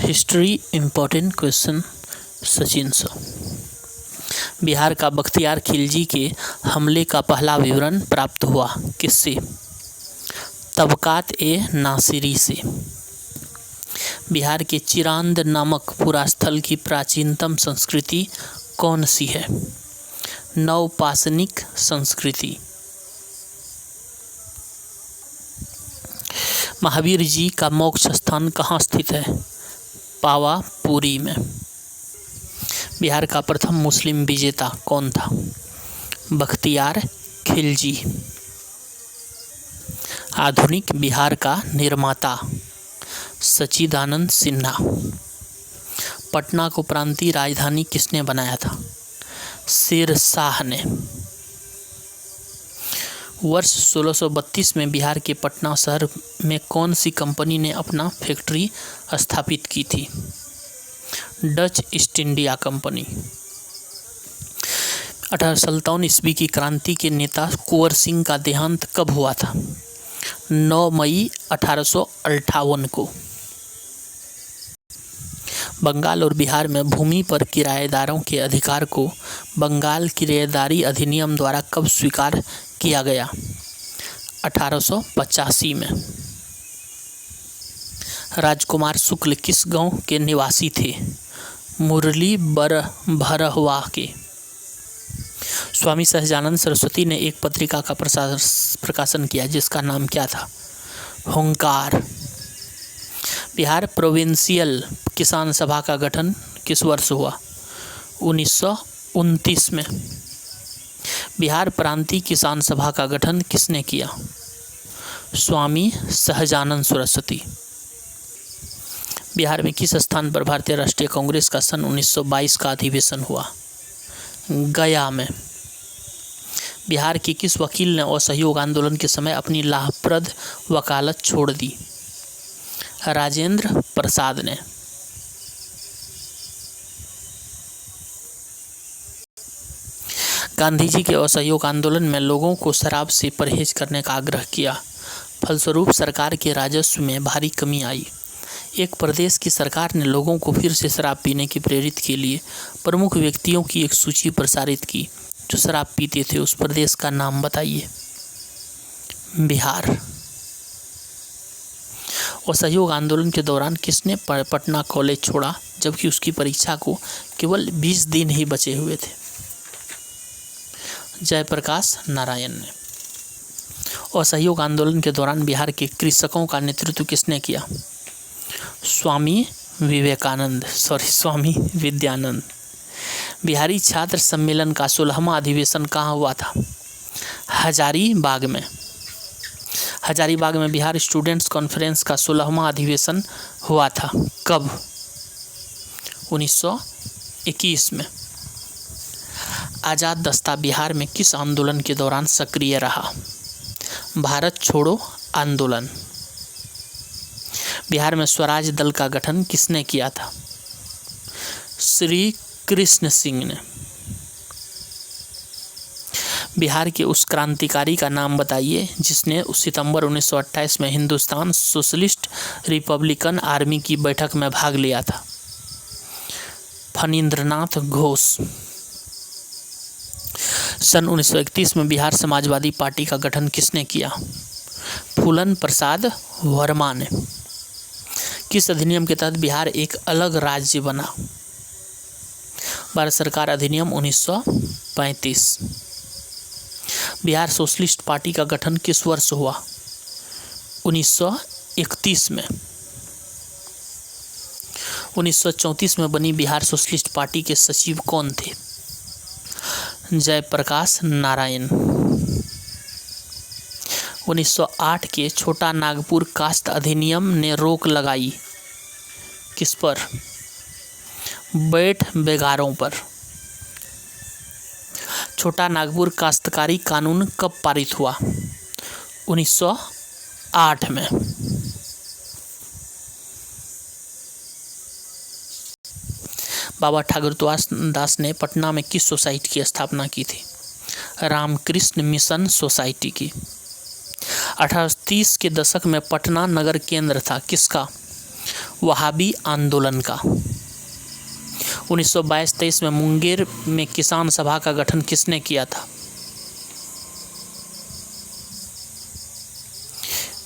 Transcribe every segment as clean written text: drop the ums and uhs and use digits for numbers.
History important question Sachin sir. Bihar का बख्तियार खिलजी के हमले का पहला विवरण प्राप्त हुआ किससे? तबकात ए नासिरी से। बिहार के चिरांद नामक पुरास्थल की प्राचीनतम संस्कृति कौन सी है? नवपाषाणिक संस्कृति। महावीर जी का मोक्ष स्थान कहाँ स्थित है? पावापुरी में। बिहार का प्रथम मुस्लिम विजेता कौन था? बख्तियार खिलजी। आधुनिक बिहार का निर्माता सच्चिदानंद सिन्हा। पटना को प्रांतीय राजधानी किसने बनाया था? शेरशाह ने। वर्ष 1632 में बिहार के पटना शहर में कौन सी कंपनी ने अपना फैक्ट्री स्थापित की थी? Dutch east India company. 1857 ईस्वी की क्रांति के नेता कुंवर सिंह का देहांत कब हुआ था? 9 मई 1858 को। बंगाल और बिहार में भूमि पर किराएदारों के अधिकार को बंगाल किराएदारी अधिनियम द्वारा कब स्वीकार किया गया? 1885 में। राजकुमार शुक्ल किस गांव के निवासी थे? मुरली भरहवा के। स्वामी सहजानंद सरस्वती ने एक पत्रिका का प्रकाशन किया जिसका नाम क्या था? हुंकार। बिहार प्रोविंशियल किसान सभा का गठन किस वर्ष हुआ? 1929 में। बिहार प्रांतीय किसान सभा का गठन किसने किया? स्वामी सहजानंद सरस्वती। बिहार में किस स्थान पर भारतीय राष्ट्रीय कांग्रेस का सन 1922 का अधिवेशन हुआ? गया में। बिहार के किस वकील ने असहयोग आंदोलन के समय अपनी लाभप्रद वकालत छोड़ दी? राजेंद्र प्रसाद ने। गांधी जी के असहयोग आंदोलन में लोगों को शराब से परहेज करने का आग्रह किया। फलस्वरूप सरकार के राजस्व में भारी कमी आई। एक प्रदेश की सरकार ने लोगों को फिर से शराब पीने की प्रेरित के लिए प्रमुख व्यक्तियों की एक सूची प्रसारित की जो शराब पीते थे। उस प्रदेश का नाम बताइए। बिहार। असहयोग आंदोलन के दौरान किसने पटना कॉलेज छोड़ा जबकि उसकी परीक्षा को केवल 20 दिन ही बचे हुए थे? जयप्रकाश नारायण ने। असहयोग आंदोलन के दौरान बिहार के कृषकों का नेतृत्व किसने किया? स्वामी विद्यानंद। बिहारी छात्र सम्मेलन का 16वां अधिवेशन कहाँ हुआ था? हजारीबाग में। हजारीबाग में बिहार स्टूडेंट्स कॉन्फ्रेंस का 16वां अधिवेशन हुआ था। कब? 1921 में। आज़ाद दस्ता बिहार में किस आंदोलन के दौरान सक्रिय रहा? भारत छोड़ो आंदोलन। बिहार में स्वराज दल का गठन किसने किया था? श्री कृष्ण सिंह ने। बिहार के उस क्रांतिकारी का नाम बताइए जिसने सितंबर 1928 में हिंदुस्तान सोशलिस्ट रिपब्लिकन आर्मी की बैठक में भाग लिया था। फणींद्रनाथ घोष। सन 1931 में बिहार समाजवादी पार्टी का गठन किसने किया? फूलन प्रसाद वर्मा ने। किस अधिनियम के तहत बिहार एक अलग राज्य बना? भारत सरकार अधिनियम 1935। बिहार सोशलिस्ट पार्टी का गठन किस वर्ष हुआ? 1931 में। 1934 में बनी बिहार सोशलिस्ट पार्टी के सचिव कौन थे? जयप्रकाश नारायण। 1908 के छोटा नागपुर कास्ट अधिनियम ने रोक लगाई किस पर? बैठ बेगारों पर। छोटा नागपुर काश्तकारी कानून कब पारित हुआ? 1908 में। बाबा ठाकुर दास ने पटना में किस सोसाइटी की स्थापना की थी? रामकृष्ण मिशन सोसाइटी की। 1830 के दशक में पटना नगर केंद्र था किसका? वहाबी आंदोलन का। 1922-23 में मुंगेर में किसान सभा का गठन किसने किया था?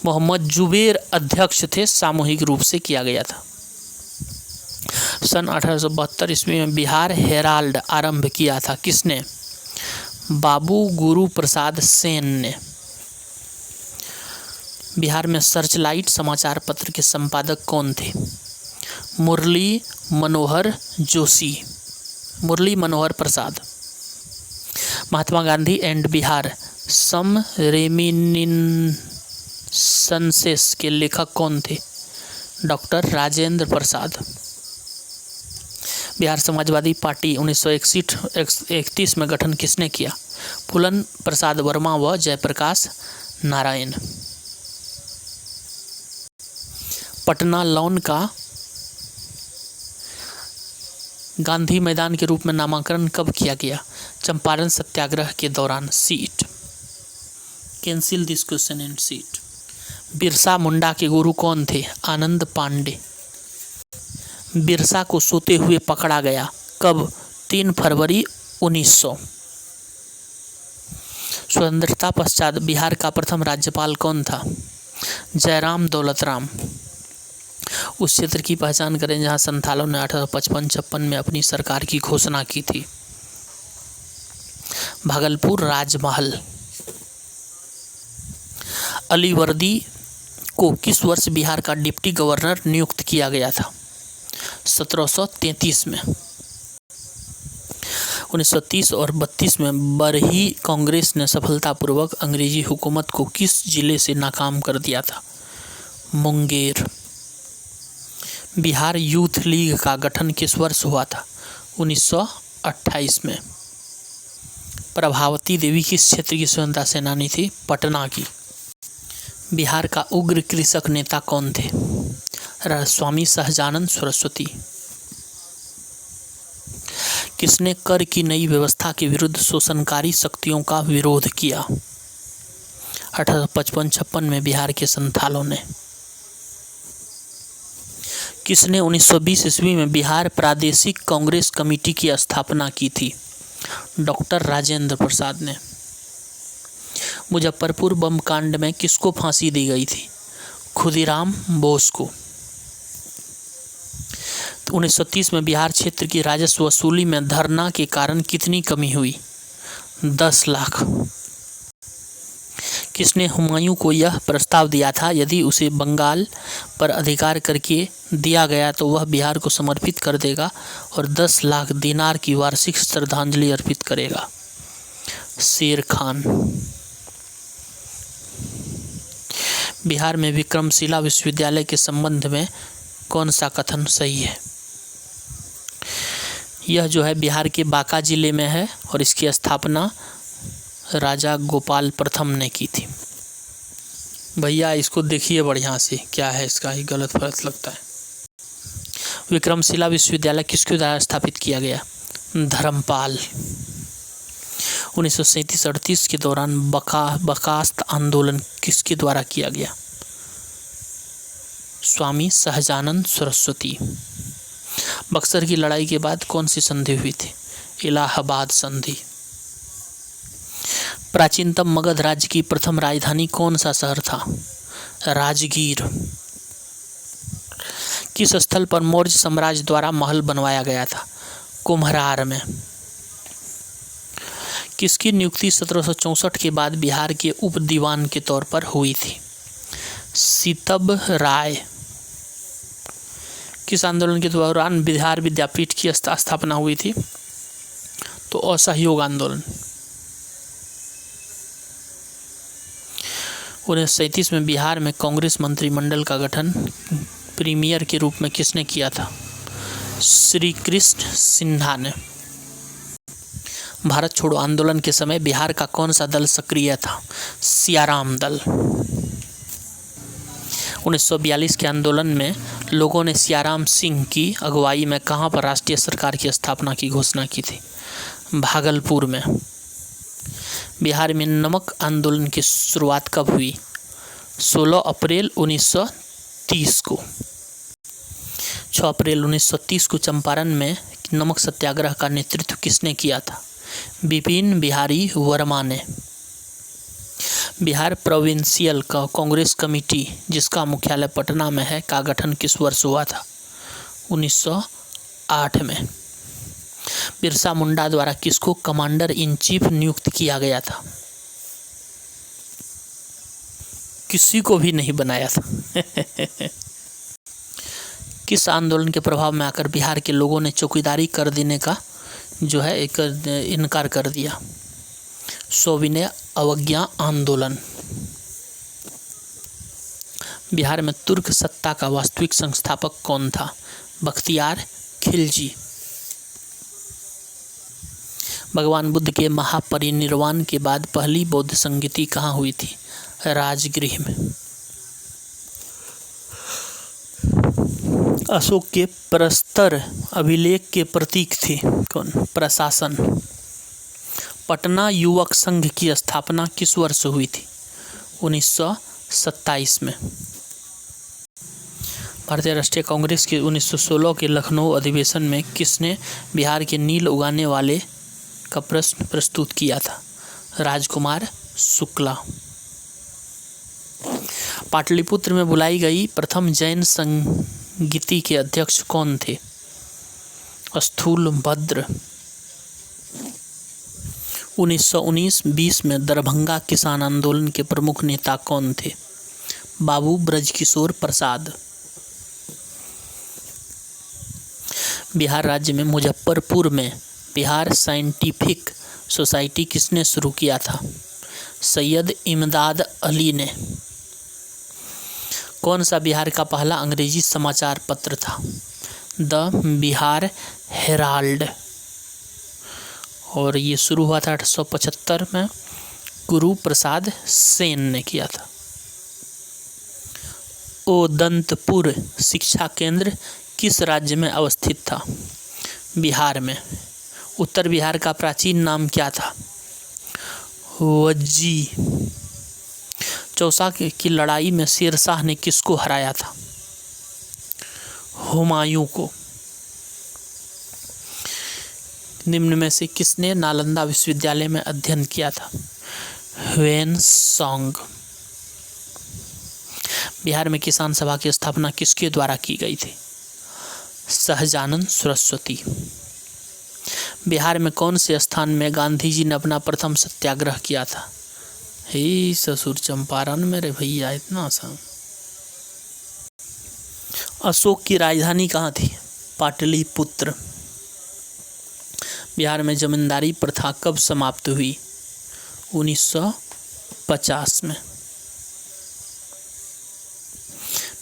मोहम्मद जुबेर अध्यक्ष थे, सामूहिक रूप से किया गया था। सन 1872 ईस्वी में बिहार हेराल्ड आरंभ किया था, किसने? बाबू गुरु प्रसाद सेन ने। बिहार में सर्चलाइट समाचार पत्र के संपादक कौन थे? मुरली मनोहर जोशी, मुरली मनोहर प्रसाद। महात्मा गांधी एंड बिहार सम रेमिनिसंसेस के लेखक कौन थे? डॉक्टर राजेंद्र प्रसाद। बिहार समाजवादी पार्टी 1931 में गठन किसने किया? फूलन प्रसाद वर्मा व जयप्रकाश नारायण। पटना लॉन का गांधी मैदान के रूप में नामकरण कब किया गया? चंपारण सत्याग्रह के दौरान। Seat cancel this question and seat. Birsa Munda के गुरु कौन थे? आनंद पांडे। बिरसा को सोते हुए पकड़ा गया, कब? 3 फरवरी 1900। स्वतंत्रता पश्चात बिहार का प्रथम राज्यपाल कौन था? जयराम दौलतराम। उस क्षेत्र की पहचान करें जहां संथालों ने 1855-56 में अपनी सरकार की घोषणा की थी। भागलपुर राजमहल। अलीवर्दी को किस वर्ष बिहार का डिप्टी गवर्नर नियुक्त किया गया था? 1733 में। 1930 और 32 में बरही कांग्रेस ने सफलतापूर्वक अंग्रेजी हुकूमत को किस जिले से नाकाम कर दिया था? मुंगेर। बिहार यूथ लीग का गठन किस वर्ष हुआ था? 1928 में। प्रभावती देवी किस क्षेत्र की स्वतंत्रता सेनानी थी? पटना की। बिहार का उग्र कृषक नेता कौन थे? स्वामी सहजानंद सरस्वती। किसने कर की नई व्यवस्था के विरुद्ध शोषणकारी शक्तियों का विरोध किया? 1855-56 में बिहार के संथालों ने। किसने 1920 ईस्वी में बिहार प्रादेशिक कांग्रेस कमेटी की स्थापना की थी? डॉक्टर राजेंद्र प्रसाद ने। मुजफ्फरपुर बम कांड में किसको फांसी दी गई थी? खुदीराम बोस को। 1930 में बिहार क्षेत्र की राजस्व वसूली में धरना के कारण कितनी कमी हुई? 10 लाख। किसने हुमायूं को यह प्रस्ताव दिया था यदि उसे बंगाल पर अधिकार करके दिया गया तो वह बिहार को समर्पित कर देगा और 10 लाख दिनार की वार्षिक श्रद्धांजलि अर्पित करेगा? शेर खान। बिहार में विक्रमशिला विश्वविद्यालय के संबंध में कौन सा कथन सही है? यह जो है बिहार के बांका जिले में है और इसकी स्थापना राजा गोपाल प्रथम ने की थी। भैया इसको देखिए बढ़िया से, क्या है इसका ही गलत फलत लगता है। विक्रमशिला विश्वविद्यालय किसके द्वारा स्थापित किया गया? धर्मपाल। 1937-38 के दौरान बर्खास्त आंदोलन किसके द्वारा किया गया? स्वामी सहजानंद सरस्वती। बक्सर की लड़ाई के बाद कौन सी संधि हुई थी? इलाहाबाद संधि। प्राचीनतम मगध राज्य की प्रथम राजधानी कौन सा शहर था? राजगीर। किस स्थल पर मौर्य साम्राज्य द्वारा महल बनवाया गया था? कुम्हरार में। किसकी नियुक्ति 1764 के बाद बिहार के उप दीवान के तौर पर हुई थी? सितब राय। किस आंदोलन के दौरान बिहार विद्यापीठ की स्थापना हुई थी? तो असहयोग आंदोलन। 1937 में बिहार में कांग्रेस मंत्रिमंडल का गठन प्रीमियर के रूप में किसने किया था? श्री कृष्ण सिन्हा ने। भारत छोड़ो आंदोलन के समय बिहार का कौन सा दल सक्रिय था? सियाराम दल। 1942 के आंदोलन में लोगों ने सियाराम सिंह की अगुवाई में कहां पर राष्ट्रीय सरकार की स्थापना की घोषणा की थी? भागलपुर में। बिहार में नमक आंदोलन की शुरुआत कब हुई? 16 अप्रैल 1930 को। 6 अप्रैल 1930 को चंपारण में नमक सत्याग्रह का नेतृत्व किसने किया था? बिपिन बिहारी वर्मा ने। बिहार प्रोविंशियल कांग्रेस कमेटी, जिसका मुख्यालय पटना में है, का गठन किस वर्ष हुआ था? 1908 में। बिरसा मुंडा द्वारा किसको कमांडर इन चीफ नियुक्त किया गया था? किसी को भी नहीं बनाया था। किस आंदोलन के प्रभाव में आकर बिहार के लोगों ने चौकीदारी कर देने का एक इनकार कर दिया? सविनय अवज्ञा आंदोलन। बिहार में तुर्क सत्ता का वास्तविक संस्थापक कौन था? बख्तियार खिलजी। भगवान बुद्ध के महापरिनिर्वाण के बाद पहली बौद्ध संगीति कहाँ हुई थी? राजगृह में। अशोक के प्रस्तर अभिलेख के प्रतीक थे कौन? प्रशासन। पटना युवक संघ की स्थापना किस वर्ष हुई थी? 1927 में। भारतीय राष्ट्रीय कांग्रेस के 1916 के लखनऊ अधिवेशन में किसने बिहार के नील उगाने वाले का प्रश्न प्रस्तुत किया था? राजकुमार शुक्ला। पाटलिपुत्र में बुलाई गई प्रथम जैन संगीति के अध्यक्ष कौन थे? स्थूलभद्र। 1919-20 में दरभंगा किसान आंदोलन के प्रमुख नेता कौन थे? बाबू ब्रजकिशोर प्रसाद। बिहार राज्य में मुजफ्फरपुर में बिहार साइंटिफिक सोसाइटी किसने शुरू किया था? सैयद इमदाद अली ने। कौन सा बिहार का पहला अंग्रेजी समाचार पत्र था? The Bihar Herald. और ये शुरू हुआ था 1875 में, गुरु प्रसाद सेन ने किया था। ओदंतपुर शिक्षा केंद्र किस राज्य में अवस्थित था? बिहार में। उत्तर बिहार का प्राचीन नाम क्या था? वज्जी। चौसा की लड़ाई में शेरशाह ने किसको हराया था? हुमायूं को। निम्न में से किसने नालंदा विश्वविद्यालय में अध्ययन किया था? ह्वेनसांग। बिहार में किसान सभा की स्थापना किसके द्वारा की गई थी? सहजानंद सरस्वती। बिहार में कौन से स्थान में गांधी जी ने अपना प्रथम सत्याग्रह किया था? हे ससुर चंपारण मेरे भैया, इतना आसान। अशोक की राजधानी कहाँ थी? पाटलिपुत्र। बिहार में जमींदारी प्रथा कब समाप्त हुई? 1950 में।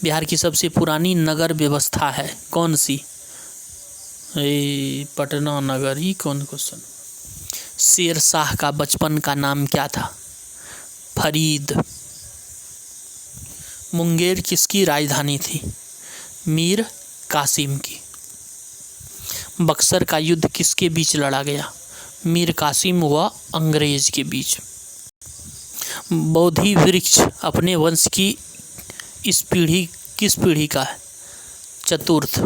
बिहार की सबसे पुरानी नगर व्यवस्था है कौन सी? पटना नगर। ही कौन क्वेश्चन? शेरशाह का बचपन का नाम क्या था? फरीद। मुंगेर किसकी राजधानी थी? मीर कासिम की। बक्सर का युद्ध किसके बीच लड़ा गया? मीर कासिम व अंग्रेज के बीच। बोधि वृक्ष अपने वंश की किस पीढ़ी का है? चतुर्थ।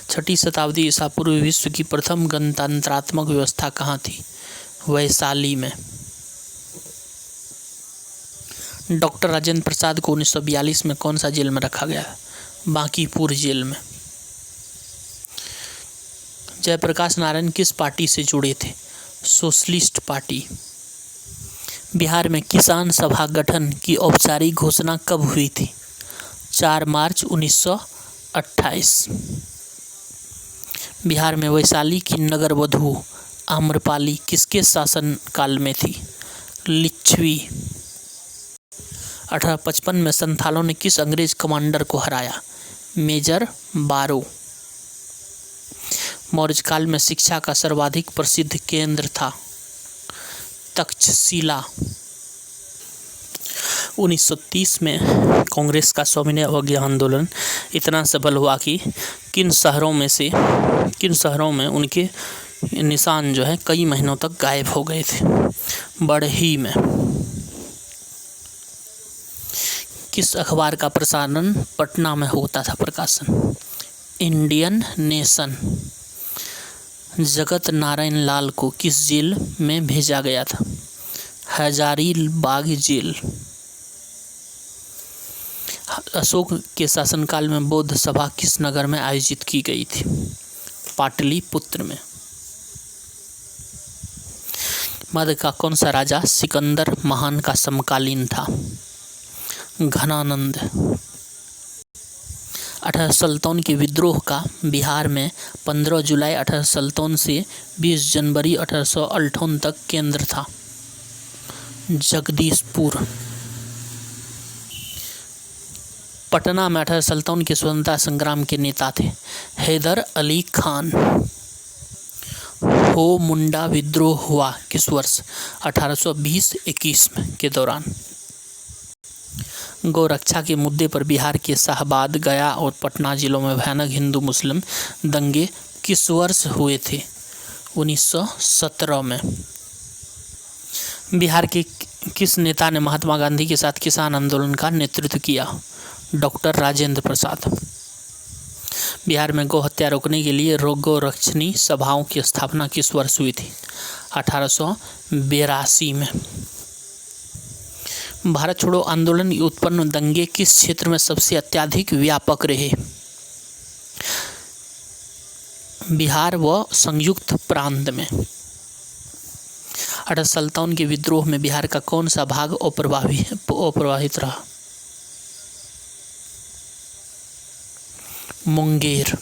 6ठी शताब्दी ईसा पूर्व विश्व की प्रथम गणतंत्रात्मक व्यवस्था कहाँ थी? वैशाली में। डॉक्टर राजेंद्र प्रसाद को 1942 में कौन सा जेल में रखा गया? बांकीपुर जेल में। जयप्रकाश नारायण किस पार्टी से जुड़े थे? Socialist party. बिहार में किसान सभा गठन की औपचारिक घोषणा कब हुई थी? 4 मार्च 1928। बिहार में वैशाली की नगर वधु आम्रपाली किसके शासन काल में थी? लिच्छवी। 1855 में संथालों ने किस अंग्रेज कमांडर को हराया? मेजर बारो। मौर्य काल में शिक्षा का सर्वाधिक प्रसिद्ध केंद्र था तक्षशिला। 1930 में कांग्रेस का सविनय अवज्ञा आंदोलन इतना सफल हुआ कि किन शहरों में उनके निशान कई महीनों तक गायब हो गए थे? बड़ही में। किस अखबार का प्रसारण पटना में होता था प्रकाशन? Indian nation. जगत नारायण लाल को किस जेल में भेजा गया था? हजारीबाग जेल। अशोक के शासनकाल में बौद्ध सभा किस नगर में आयोजित की गई थी? पाटलिपुत्र में। मध्य का कौन सा राजा सिकंदर महान का समकालीन था? घनानंद। 1857 के विद्रोह का बिहार में 15 जुलाई 1857 से 20 जनवरी 1858 तक केंद्र था? जगदीशपुर। पटना में 1857 के स्वतंत्रता संग्राम के नेता थे? हैदर अली खान। हो मुंडा विद्रोह हुआ किस वर्ष? 1820-21 के दौरान। गौरक्षा के मुद्दे पर बिहार के शाहाबाद, गया और पटना जिलों में भयानक हिंदू मुस्लिम दंगे किस वर्ष हुए थे? 1917 में। बिहार के किस नेता ने महात्मा गांधी के साथ किसान आंदोलन का नेतृत्व किया? डॉक्टर राजेंद्र प्रसाद। बिहार में गौ हत्या रोकने के लिए गौरक्षणी सभाओं की स्थापना किस वर्ष हुई थी? 1882 में। भारत छोड़ो आंदोलन उत्पन्न दंगे किस क्षेत्र में सबसे अत्यधिक व्यापक रहे? बिहार व संयुक्त प्रांत में। 1857 के विद्रोह में बिहार का कौन सा भाग अप्रभावित रहा? मुंगेर।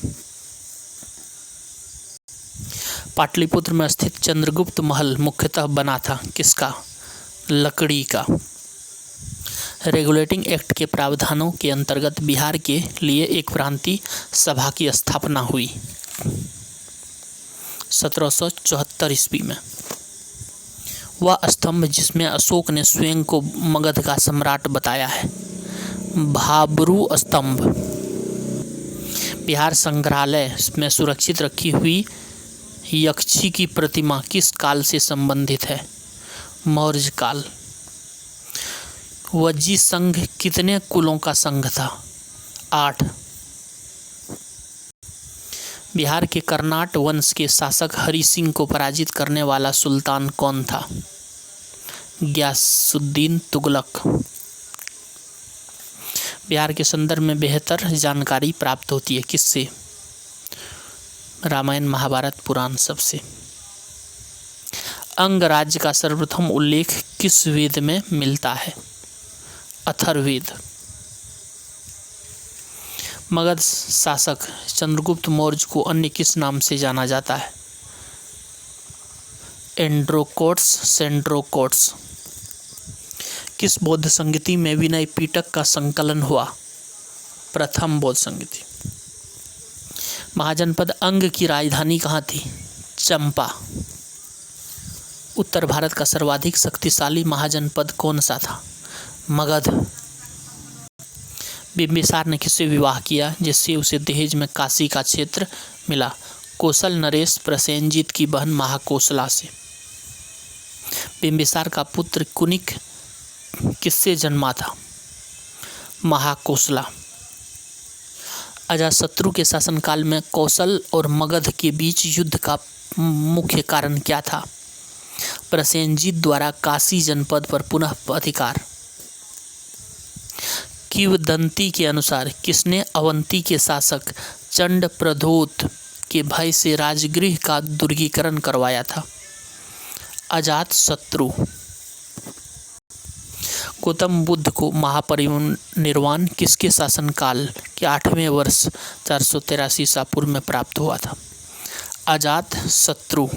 पाटलिपुत्र में स्थित चंद्रगुप्त महल मुख्यतः बना था किसका? लकड़ी का। रेगुलेटिंग एक्ट के प्रावधानों के अंतर्गत बिहार के लिए एक प्रांतीय सभा की स्थापना हुई 1774 ईस्वी में। वह स्तंभ जिसमें अशोक ने स्वयं को मगध का सम्राट बताया है? भाब्रू स्तंभ। बिहार संग्रहालय में सुरक्षित रखी हुई यक्षी की प्रतिमा किस काल से संबंधित है? मौर्य काल। वज्जी संघ कितने कुलों का संघ था? 8। बिहार के कर्नाट वंश के शासक हरि सिंह को पराजित करने वाला सुल्तान कौन था? गयासुद्दीन तुगलक। बिहार के संदर्भ में बेहतर जानकारी प्राप्त होती है किससे? रामायण, महाभारत, पुराण सबसे। अंग राज्य का सर्वप्रथम उल्लेख किस वेद में मिलता है? अथर्ववेद। मगध शासक चंद्रगुप्त मौर्य को अन्य किस नाम से जाना जाता है? एंड्रोकोट्स, सेंड्रोकोट्स। किस बौद्ध संगति में विनय पिटक का संकलन हुआ? प्रथम बौद्ध संगति। महाजनपद अंग की राजधानी कहाँ थी? चंपा। उत्तर भारत का सर्वाधिक शक्तिशाली महाजनपद कौन सा था? मगध। बिंबिसार ने किससे विवाह किया जिससे उसे दहेज में काशी का क्षेत्र मिला? कौशल नरेश प्रसेनजीत की बहन महाकोशला से। बिंबिसार का पुत्र कुनिक किससे जन्मा था? महाकोशला। अजातशत्रु के शासनकाल में कौशल और मगध के बीच युद्ध का मुख्य कारण क्या था? प्रसेनजीत द्वारा काशी जनपद पर पुनः अधिकार। किंवदंती के अनुसार किसने अवंती के शासक चंड प्रद्योत के भय से राजगृह का दुर्गीकरण करवाया था? अजातशत्रु। गौतम बुद्ध को महापरिनिर्वाण किसके शासनकाल के 8वें वर्ष 483 ईसा पूर्व में प्राप्त हुआ था? अजातशत्रु।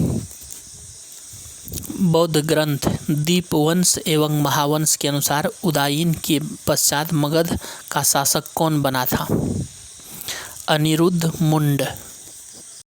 बौद्ध ग्रंथ दीपवंश एवं महावंश के अनुसार उदयन के पश्चात मगध का शासक कौन बना था? अनिरुद्ध मुंड।